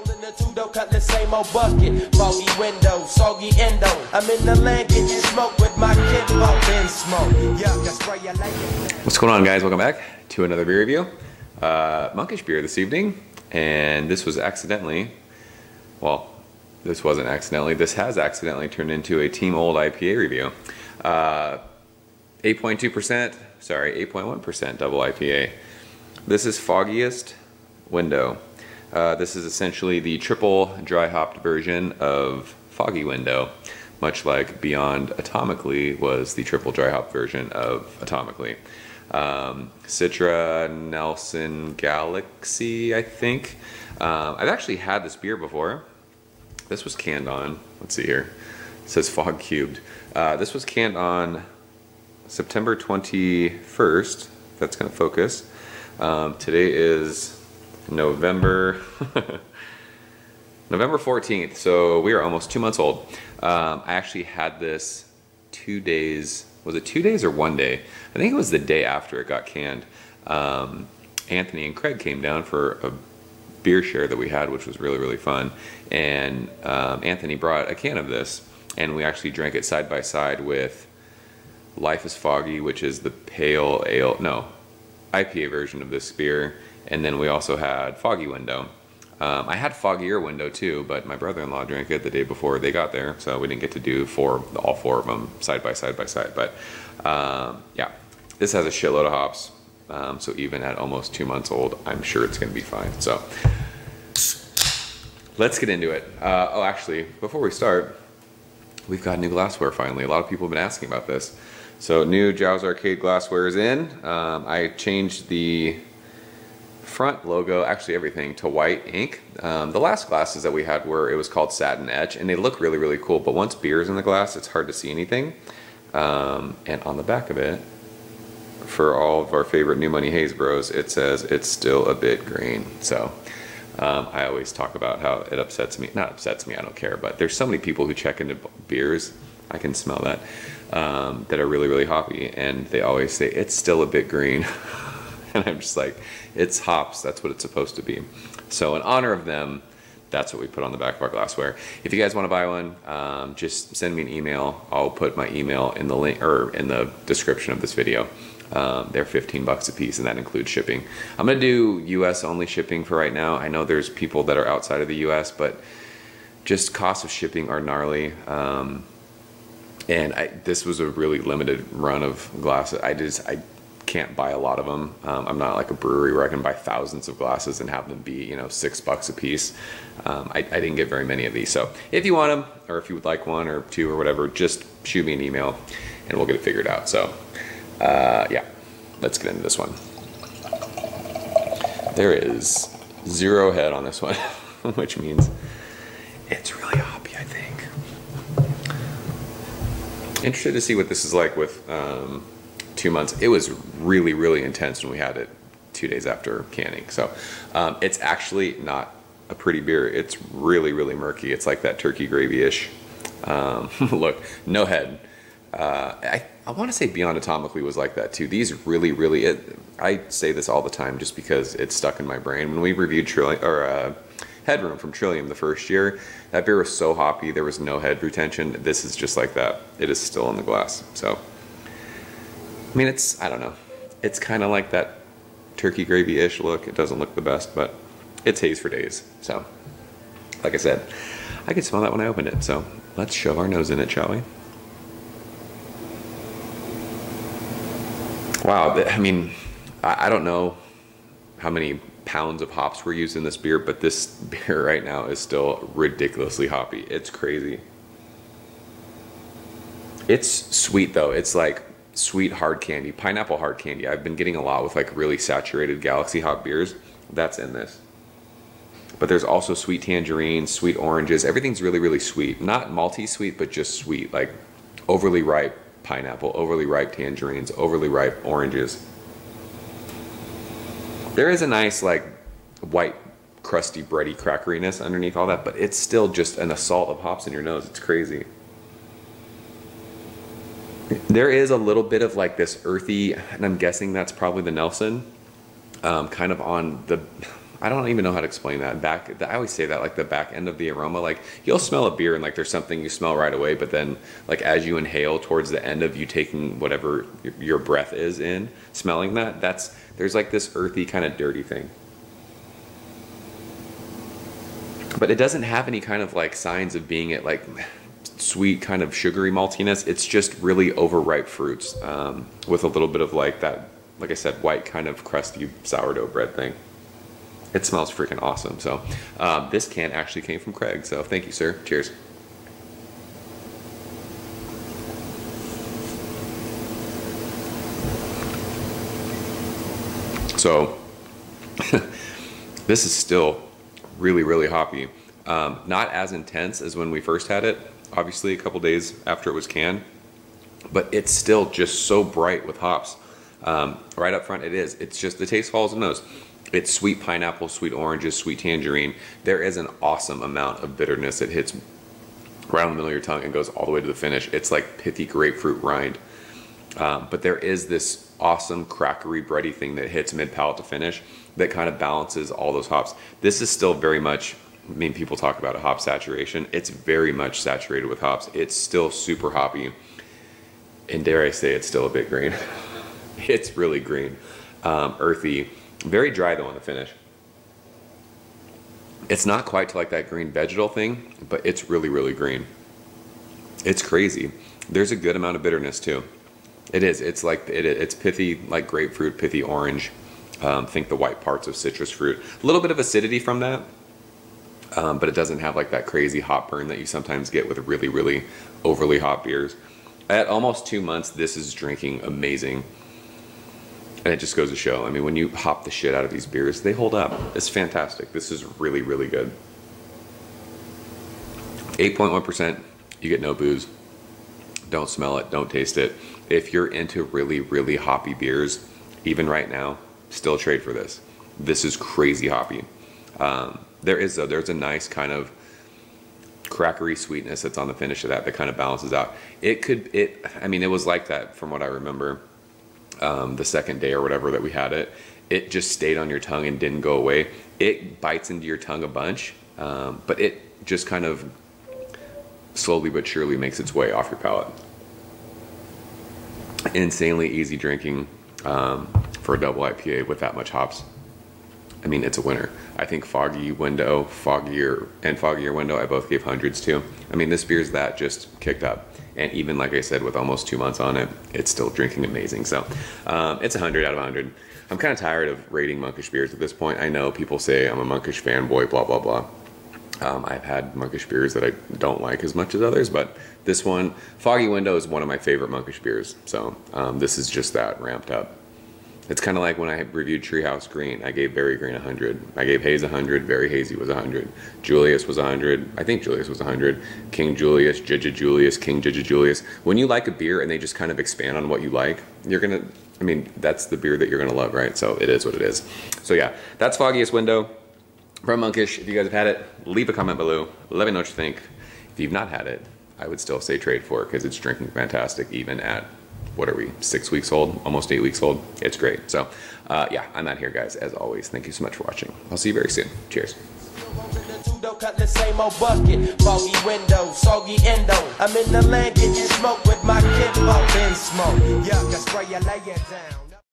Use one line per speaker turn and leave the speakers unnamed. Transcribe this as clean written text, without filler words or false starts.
Rolling the two-door, cut the same old bucket. Foggy window, soggy endo. I'm in the land, getting smoke with my kinfolk. Then smoke, yeah, that's why you like it.
What's going on, guys? Welcome back to another beer review. Monkish beer this evening, and this was accidentally, well, this wasn't accidentally, this has accidentally turned into a Team Old IPA review. 8.2%, sorry, 8.1% double IPA. This is Foggiest Window. This is essentially the triple dry hopped version of Foggy Window, much like Beyond Atomically was the triple dry hop version of Atomically. Citra Nelson Galaxy, I think. I've actually had this beer before. This was canned on, let's see here, it says Fog Cubed. This was canned on September 21st, if that's gonna focus. Today is November 14th, so we are almost 2 months old. I actually had this 2 days, was it 2 days or 1 day? I think it was the day after it got canned. Anthony and Craig came down for a beer share that we had, which was really, really fun. And Anthony brought a can of this, and we actually drank it side by side with Life is Foggy, which is the pale ale, no, IPA version of this beer. And then we also had Foggy Window. I had Foggier Window too, but my brother-in-law drank it the day before they got there, so we didn't get to do all four of them side by side by side. But yeah, this has a shitload of hops, so even at almost 2 months old, I'm sure it's gonna be fine. So let's get into it. Oh, actually, before we start, we've got new glassware finally. A lot of people have been asking about this. So new Jaws Arcade glassware is in. I changed the front logo, actually everything, to white ink. The last glasses that we had it was called Satin Etch, and they look really, really cool, but once beer is in the glass, it's hard to see anything. And on the back of it, for all of our favorite New Money Haze bros, it says it's still a bit green. So I always talk about how it upsets me, not upsets me, I don't care, but there's so many people who check into beers, I can smell that, that are really, really hoppy, and they always say it's still a bit green. And I'm just like, it's hops, that's what it's supposed to be. So in honor of them, that's what we put on the back of our glassware. If you guys want to buy one, just send me an email. I'll put my email in the link or in the description of this video. They're 15 bucks a piece, and that includes shipping. I'm gonna do US only shipping for right now. I know there's people that are outside of the US, but just costs of shipping are gnarly. And this was a really limited run of glasses. I can't buy a lot of them. I'm not like a brewery where I can buy thousands of glasses and have them be, you know, $6 a piece. I didn't get very many of these. So if you want them, or if you would like one or two or whatever, just shoot me an email and we'll get it figured out. So yeah, let's get into this one. There is 0 head on this one, which means it's really hoppy, I think. Interested to see what this is like with 2 months. It was really, really intense when we had it 2 days after canning. So it's actually not a pretty beer. It's really, really murky. It's like that turkey gravy-ish look. No head. I want to say Beyond Atomically was like that too. These really, really, I say this all the time just because it's stuck in my brain. When we reviewed Headroom from Trillium the first year, that beer was so hoppy, there was no head retention. This is just like that. It is still in the glass. So I mean, I don't know. It's kind of like that turkey gravy-ish look. It doesn't look the best, but it's haze for days. So, like I said, I could smell that when I opened it. So, let's shove our nose in it, shall we? Wow, I mean, I don't know how many pounds of hops we're using in this beer, but this beer right now is still ridiculously hoppy. It's crazy. It's sweet, though. It's like sweet hard candy, pineapple hard candy. I've been getting a lot with like really saturated Galaxy hop beers. That's in this. But there's also sweet tangerines, sweet oranges. Everything's really, really sweet. Not malty sweet, but just sweet. Like overly ripe pineapple, overly ripe tangerines, overly ripe oranges. There is a nice like white, crusty, bready crackeriness underneath all that, but it's still just an assault of hops in your nose. It's crazy. There is a little bit of like this earthy, and I'm guessing that's probably the Nelson, kind of on the, I don't even know how to explain that. I always say that, like the back end of the aroma, like you'll smell a beer and like there's something you smell right away, but then like as you inhale towards the end of you taking whatever your breath is in, smelling that, there's like this earthy kind of dirty thing. But it doesn't have any kind of like signs of being at like sweet kind of sugary maltiness. It's just really overripe fruits with a little bit of like that, like I said, white kind of crusty sourdough bread thing. It smells freaking awesome. So this can actually came from Craig. So thank you, sir. Cheers. So this is still really, really hoppy. Not as intense as when we first had it, obviously a couple days after it was canned, but it's still just so bright with hops. Right up front it is. It's just, the taste follows the nose. It's sweet pineapple, sweet oranges, sweet tangerine. There is an awesome amount of bitterness that hits right in the middle of your tongue and goes all the way to the finish. It's like pithy grapefruit rind. But there is this awesome crackery, bready thing that hits mid-palate to finish that kind of balances all those hops. This is still very much, I mean, people talk about a hop saturation. It's very much saturated with hops. It's still super hoppy. And dare I say, it's still a bit green. It's really green, earthy. Very dry though on the finish. It's not quite to like that green vegetal thing, but it's really, really green. It's crazy. There's a good amount of bitterness too. It is. It's like it's pithy, like grapefruit, pithy orange. Think the white parts of citrus fruit. A little bit of acidity from that, but it doesn't have like that crazy hop burn that you sometimes get with really, really overly hot beers. At almost 2 months, this is drinking amazing. And it just goes to show, I mean, when you hop the shit out of these beers, they hold up. It's fantastic. This is really, really good. 8.1%, you get no booze. Don't smell it, don't taste it. If you're into really, really hoppy beers, even right now, still trade for this. This is crazy hoppy. There's a nice kind of crackery sweetness that's on the finish of that kind of balances out. I mean, it was like that from what I remember. The second day or whatever that we had it, it just stayed on your tongue and didn't go away. It bites into your tongue a bunch, but it just kind of slowly but surely makes its way off your palate. Insanely easy drinking for a double IPA with that much hops. I mean, it's a winner. I think Foggier Window, I both gave hundreds to. I mean, this beer's that just kicked up. And even, like I said, with almost 2 months on it, it's still drinking amazing. So it's 100 out of 100. I'm kind of tired of rating Monkish beers at this point. I know people say I'm a Monkish fanboy, blah, blah, blah. I've had Monkish beers that I don't like as much as others, but this one, Foggy Window, is one of my favorite Monkish beers. So this is just that ramped up. It's kind of like when I reviewed Treehouse Green. I gave Very Green 100. I gave Haze 100. Very Hazy was 100. Julius was 100. I think Julius was 100. King Julius, Jija Julius, King Jija Julius. When you like a beer and they just kind of expand on what you like, you're going to, I mean, that's the beer that you're going to love, right? So it is what it is. So yeah, that's Foggiest Window from Monkish. If you guys have had it, leave a comment below. Let me know what you think. If you've not had it, I would still say trade for it because it's drinking fantastic even at, what are we, 6 weeks old, almost 8 weeks old. It's great. So yeah, I'm out here, guys, as always. Thank you so much for watching. I'll see you very soon. Cheers.
Cut the same old bucket, foggy window, soggy endo. I'm in the land, get you smoke with my kid, in smoke. Yeah, that's where you lay it down.